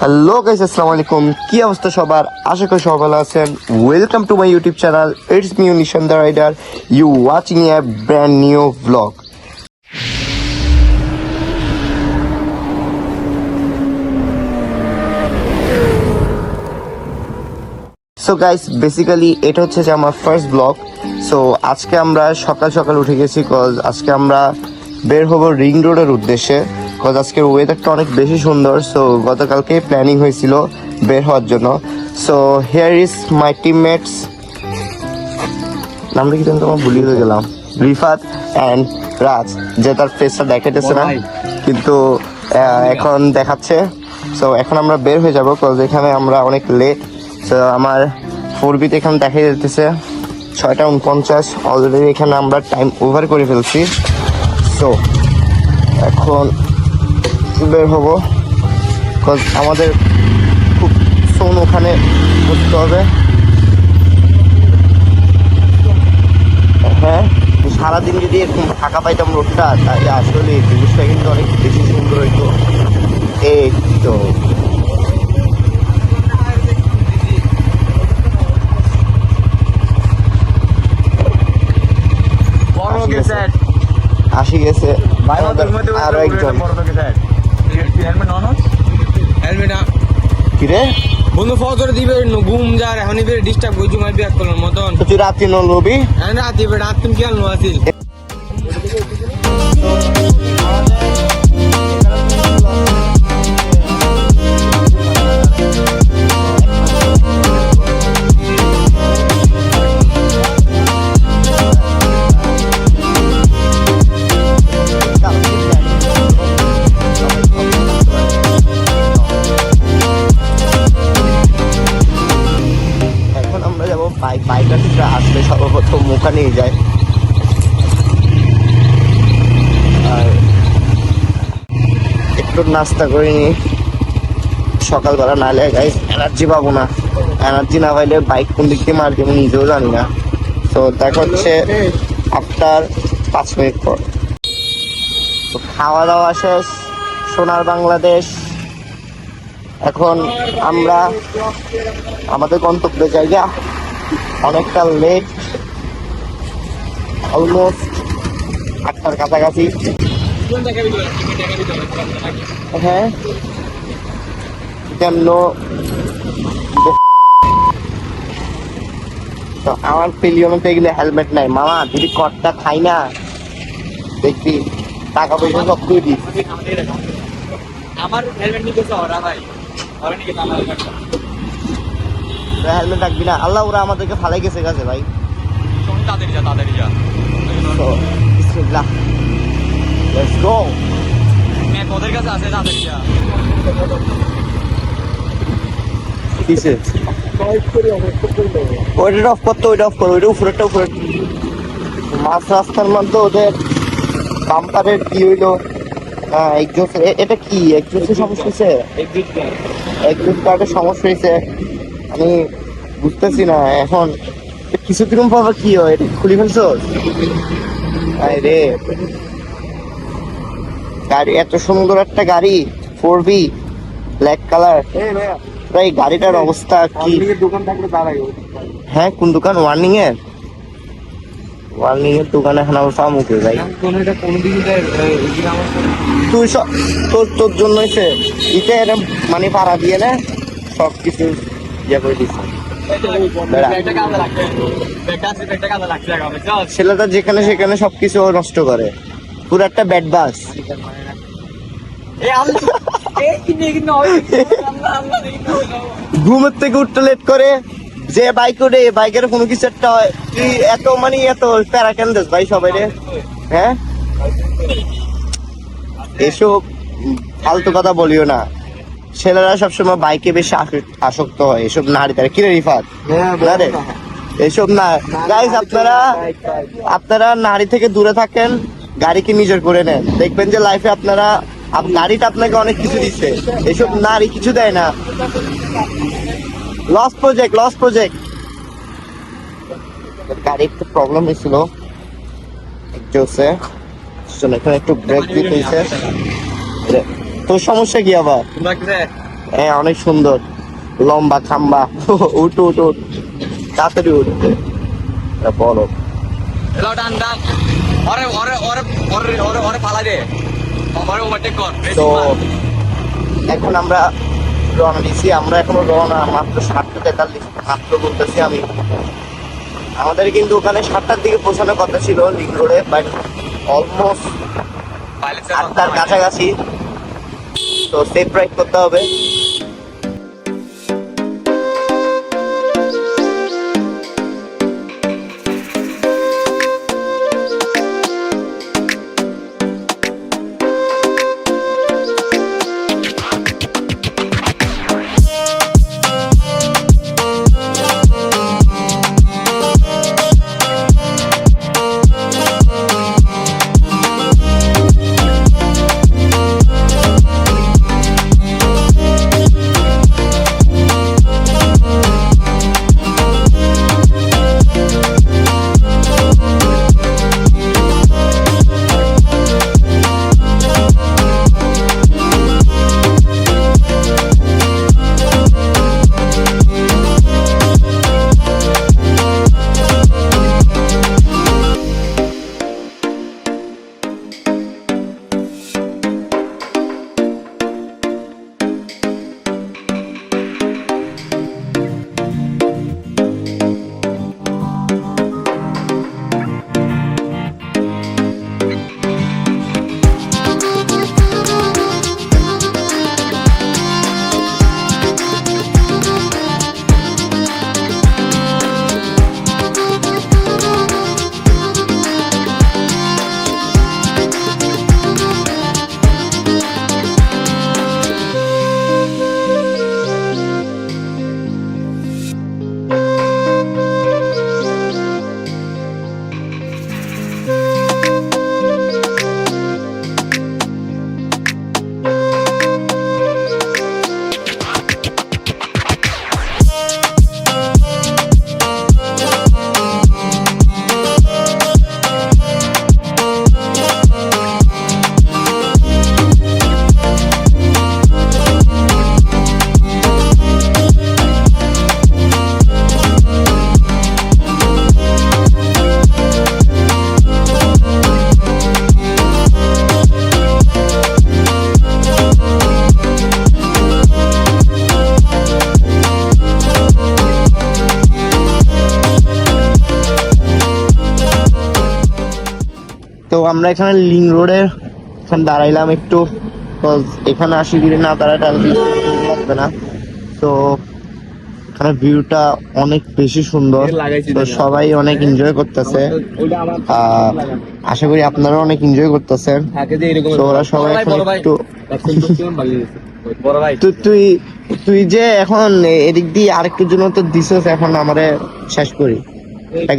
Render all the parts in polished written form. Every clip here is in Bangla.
হ্যালো গাইস, আসসালামু আলাইকুম। কি অবস্থা সবার? আশা করি সবাই ভালো আছেন। Welcome to my YouTube channel. It's me Nishan the rider. You watching a brand new blog. So guys, basically এটা হচ্ছে যে আমার ফার্স্ট ব্লগ। সো আজকে আমরা সকাল সকাল উঠে গেছি, কজ আজকে আমরা বের হবো রিং রোডের উদ্দেশ্যে, কজ আজকের ওয়েদারটা অনেক বেশি সুন্দর। সো গতকালকে প্ল্যানিং হয়েছিল বের হওয়ার জন্য। So here is my teammates, নামটা কি জানি তোমার ভুলিয়ে গেলাম, রিফাত অ্যান্ড রাজ, যে তার ফেসটা দেখাইতেছে না কিন্তু এখন দেখাচ্ছে। সো এখন আমরা বের হয়ে যাবো, কজ এখানে আমরা অনেক লেট। সো আমার 4B-তে এখানে দেখা যেতেছে 6:49। অলরেডি এখানে আমরা টাইম ওভার করে ফেলছি। সো এখন বের হবো, কজ আমাদের খুব সোন ওখানে করতে হবে। হ্যাঁ, সারাদিন যদি এরকম ফাঁকা পাইতাম রোডটা, তাহলে আসলে জিনিসটা কিন্তু অনেক বেশি সুন্দর হইতো। এই তো আসি গেছে আরো একজন। কিরে বন্ধু ফজর দিবে ঘুম যার এখন ইবে ডিস্টার্ব হই জুমাই বিয়াক করলাম মতন তো তুই রাত্রি নলবি রাত ইবে রাত তুমি কি আনলো আছিল বাইকটা আসলে সর্বপ্রথম মুখা নিয়ে যায়। আর একটু নাস্তা করে নি সকালবেলা, নাহলে গাইস এনার্জি পাবো না। এনার্জি না পাইলে বাইক কোন দিক দিয়ে মারবে আমি নিজেও জানি না। তো দেখা হচ্ছে আফটার 5 মিনিট পর। তো খাওয়া দাওয়া শেষ, সোনার বাংলাদেশ। এখন আমরা আমাদের গন্তব্য জায়গা, অনেকটা লেট, অলমোস্ট 8টার কাছাকাছি। হ্যাঁ, কেন আমার পেলিয়নতে গেলে হেলমেট নাই মামা, যদি কটটা খাই না দেখবি টাকা পয়সা সব তুই দিস। আমার হেলমেট নিতে ওরা ভাই ওরা নিকে আমার হেলমেট রাখবি না, আল্লাহ ওরা আমাদেরকে ফালাই গেছে কাছে ভাই। তাড়াতাড়ি যা So, bismillah. Let's go. Map ওদের কাছে আছে তাড়াতাড়ি যা কিসে ওইটা অফ করতে, ওইটা অফ করো, ওইটা উপরেরটা উপরে। মাছ রাস্তার মধ্যে ওদের বাম্পারের কি হইলো, এটা কি এক্সজস্টের সমস্যা হয়েছে, এক্সজস্ট কার্ডের সমস্যা হয়েছে। আমি বুঝতেছি না এখন কিছু কিরকম পাবা কি হয়, এটা খুলে ফেলছো রে। গাড়ি এত সুন্দর একটা গাড়ি, 4B ব্ল্যাক কালার। এই গাড়িটার অবস্থা কি? দোকান থাকলে দাঁড়াই। হ্যাঁ, কোন দোকান? ওয়ার্নিং এর দোকান এখন আমার পা মুখে যাই। তুই তোর জন্য হয়েছে ইটা এরম মানে পাড়া দিয়ে না সব কিছু ইয়ে করে দিচ্ছে। ছেলেটা যেখানে সেখানে সবকিছু নষ্ট করে, পুরো একটা ব্যাড বাস। ঘুমের থেকে উঠতে লেট করে, যে বাইক ওঠে বাইকের কোনো কিছু একটা হয়, তুই এত মানে এত প্যারা কেন দিস ভাই সবাই রে? হ্যাঁ, এসব ফালতু কথা বলিও না। ছেলেরা সবসময় বাইকে বেশি আসক্ত হয়, এসব নারী তারা। কিরে রিফাত, না রে এসব না গাইস। আপনারা নারী থেকে দূরে থাকেন, গাড়িকে নিজের করে নেন, দেখবেন যে লাইফে আপনারা গাড়িটা আপনাকে অনেক কিছু দিচ্ছে, এসব নারী কিছু দেয় না। লস প্রজেক্ট গাড়ি একটু প্রবলেম হয়েছিল এখানে একটু ব্রেক দিতে হয়েছে। তোর সমস্যা কি আবার? হ্যাঁ অনেক সুন্দর, লম্বা খাম্বা। উঠ উঠ উঠ, তাড়াতাড়ি উঠ। বলো এলো টান টান, ওরে ওরে ওরে ওরে ওরে ওরে পালা দে, ওরে ওভারটেক কর। তো এখন আমরা রওনা দিচ্ছি, আমরা এখনো রওনা মাত্র 7:43 মাত্র বলতেছি আমি। আমাদের কিন্তু ওখানে 7টার দিকে পৌঁছানোর কথা ছিল লিঙ্ক রোডে, বাট অলমোস্ট 8টার কাছাকাছি। তো সেফ রাইড করতে হবে। তো আমরা এখানে লিং রোডের এখানে দাঁড়াইলাম একটু, এখানে আসি যদি না দাঁড়াতে লাগবে না। তো এখানে ভিউটা অনেক বেশি সুন্দর, তো সবাই অনেক এনজয় করতেছে। আশা করি আপনারাও অনেক এনজয় করতেছেন। তো ওরা সবাই এখন একটু তুই তুই যে এখন এদিক দিয়ে আরেকটুর জন্য তো দিছস, এখন আমারে শেষ করি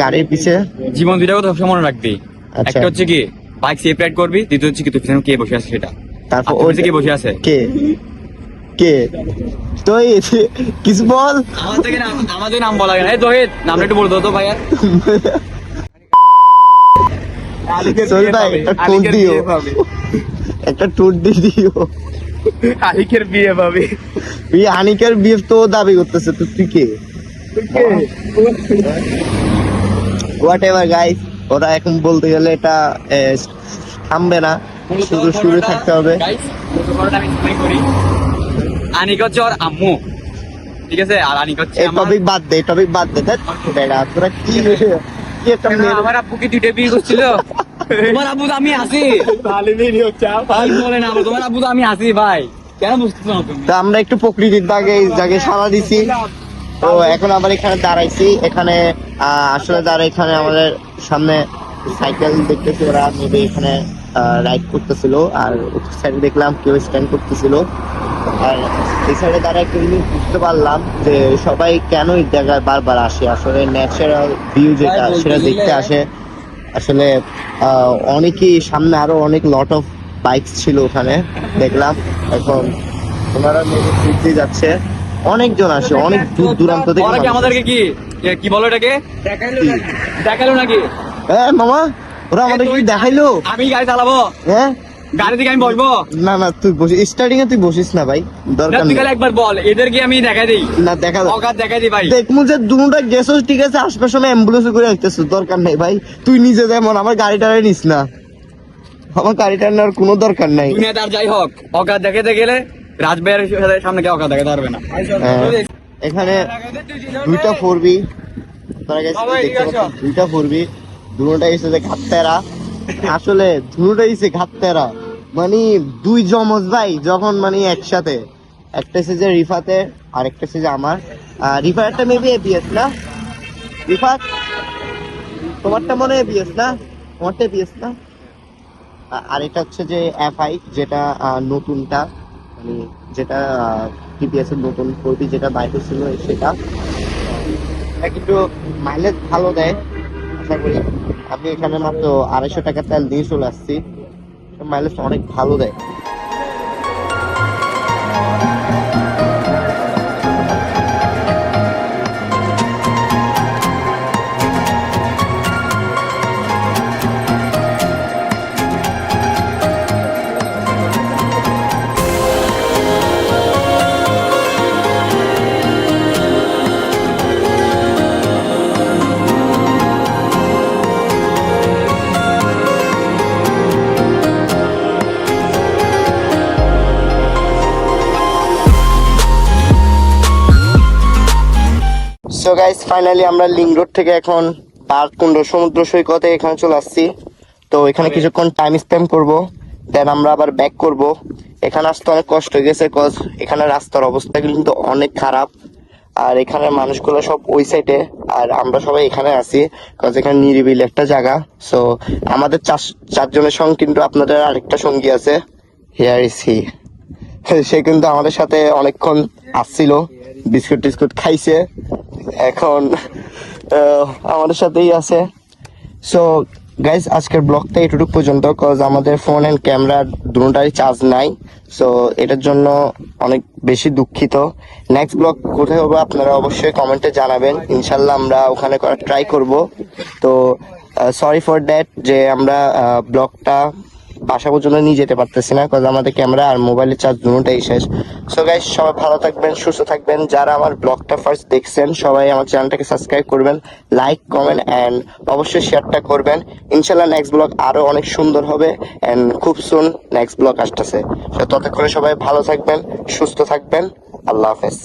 গাড়ির পিছে। জীবন দুইটা কথা সবসময় মনে রাখবি, একটা হচ্ছে কি বাইক সেফ রাইড করবি, দ্বিতীয় হচ্ছে কি তুই পিছনে কে বসে আছে সেটা। তারপর ওই কে বসে আছে, কে কে তুই কিছু বল। আমাদের নাম বলা গেল, তোহিত নামটা একটু বলে দাও তো ভাইয়া। চল ভাই একটা ট্যুর দিও, একটা ট্যুর দিও। আনিকের বিয়ে পাবি, আনিকের বিয়ে তো দাবি করতেছে, তো তুই কে? হোয়াট এভার গাইস, ওরা এখন বলতে গেলে এটা থামবে না, শুরু থাকতে হবে। আনিক হচ্ছে ওর আম্মু, ঠিক আছে, আর আনিক হচ্ছে এই টপিক বাদ দে, টপিক বাদ দে। তোরা কি একটা আমার আব্বু কি দুইটা বিয়ে করছিল? তোমার আব্বু তো আমি আছি, বলে না তোমার আব্বু তো আমি আছি ভাই, কেন বুঝতেছো না তুমি? তা আমরা একটু প্রকৃতির জায়গায় সাড়া দিছি। তো এখন আবার এখানে দাঁড়াইছি, এখানে আসলে এখানে আমাদের সামনে সাইকেল দেখতেছি, ওরা মেবি এখানে রাইড করতেছিল, আর সাইডে দেখলাম কেউ স্ট্যান্ড করতেছিল। আর এই সাইডে দাঁড়ায় একটা জিনিস বুঝতে পারলাম যে সবাই কেন এই জায়গায় বারবার আসে, আসলে ন্যাচারাল ভিউ যেটা সেটা দেখতে আসে। আসলে অনেকেই সামনে আরো অনেক লট অফ বাইকস ছিল ওখানে দেখলাম। এখন ওনারা মেবি ঘুরতে যাচ্ছে, অনেকজন আসে অনেক দূর দূরান্ত থেকে। আমাদেরকে কি বলো এটাকে দেখাইলো নাকি? হ্যাঁ মামা, ওরা আমাদের কি দেখাইলো? আমি গাড়ি চালাবো, হ্যাঁ গাড়ি থেকে আমি বসবো না না তুই বসিস, স্টার্টিং এ তুই বসিস না ভাই, দরকার তুই নেই। খালি একবার বল, এদেরকে আমি দেখাই দিই, না দেখা যাবে। অকাত দেখাই দিই ভাই। দেখ মুঝে দুটা গেছস ঠিক আছে, আসবার সময় অ্যাম্বুলেন্সে করে আসতেছিস, দরকার নেই ভাই। তুই নিজে যেমন আমার গাড়িটা নিস না, আমার গাড়িটা নেওয়ার কোনো দরকার নাই। দুনিয়াদার যাই হোক, অকাত দেখাতে গেলে রাজবাইয়ের সামনে কে অকাত দেখাতে পারবে না। এখানে দুইটা ফোরবি, দুইটা ফোরবি, দুটাই এসে যে ঘাটতেরা, আসলে দুটাই এসে ঘাটতেরা, মানে দুই জমজ ভাই যখন মানে একসাথে, একটা এসে যে রিফাতে আর একটা এসে যে আমার। রিফারটা মেবি এপিএস না, রিফাত তোমারটা মনে হয় এপিএস না, তোমারটা এপিএস না। আর এটা হচ্ছে যে এফআই, যেটা নতুনটা, মানে যেটা টিপিএস এর নতুন ফোরবি যেটা বাইরে ছিল সেটা। এটা কিন্তু মাইলেজ ভালো দেয় আশা করি। আমি এখানে মাত্র 250 টাকা তেল দিয়ে চলে আসছি, মাইলেজ অনেক ভালো দেয়। সো গাইস ফাইনালি আমরা লিং রোড থেকে এখন বারকুণ্ড সমুদ্র সৈকতে এখানে চলে আসছি। তো এখানে কিছুক্ষণ টাইম স্পেন্ড করব, দেন আমরা আবার ব্যাক করব। এখানে আসতে অনেক কষ্ট হয়ে গেছে, কজ এখানে রাস্তার অবস্থা কিন্তু অনেক খারাপ, আর এখানের মানুষগুলো সব ওই সাইডে, আর আমরা সবাই এখানে আছি কজ এখানে নিরিবিলি একটা জায়গা। সো আমাদের চারজনের সঙ্গে কিন্তু আপনাদের আরেকটা সঙ্গী আছে, হিয়ার ইজ হি। সে কিন্তু আমাদের সাথে অনেকক্ষণ আসছিল, বিস্কুট টিস্কুট খাইছে, এখন আমাদের সাথেই আছে। সো গাইজ আজকের ব্লগটা এটুকু পর্যন্ত, কজ আমাদের ফোন এন্ড ক্যামেরা দুটোটারই চার্জ নাই। সো এটার জন্য অনেক বেশি দুঃখিত। নেক্সট ব্লগ কোথায় হবে আপনারা অবশ্যই কমেন্টে জানাবেন, ইনশাল্লাহ আমরা ওখানে করার ট্রাই করব। তো সরি ফর দ্যাট যে আমরা ব্লগটা বাসা পর্যন্ত নিয়ে যেতে পারতেছি না, কারণ আমাদের ক্যামেরা আর মোবাইলের চার্জ দুটোটাই শেষ। সো গাইস সবাই ভালো থাকবেন, সুস্থ থাকবেন। যারা আমার ব্লগটা ফার্স্ট দেখছেন সবাই আমার চ্যানেলটাকে সাবস্ক্রাইব করবেন, লাইক কমেন্ট অ্যান্ড অবশ্যই শেয়ারটা করবেন। ইনশাল্লাহ নেক্সট ব্লগ আরো অনেক সুন্দর হবে অ্যান্ড খুব সুন নেক্সট ব্লগ আসতেছে। ততক্ষণে সবাই ভালো থাকবেন, সুস্থ থাকবেন। আল্লাহ হাফেজ।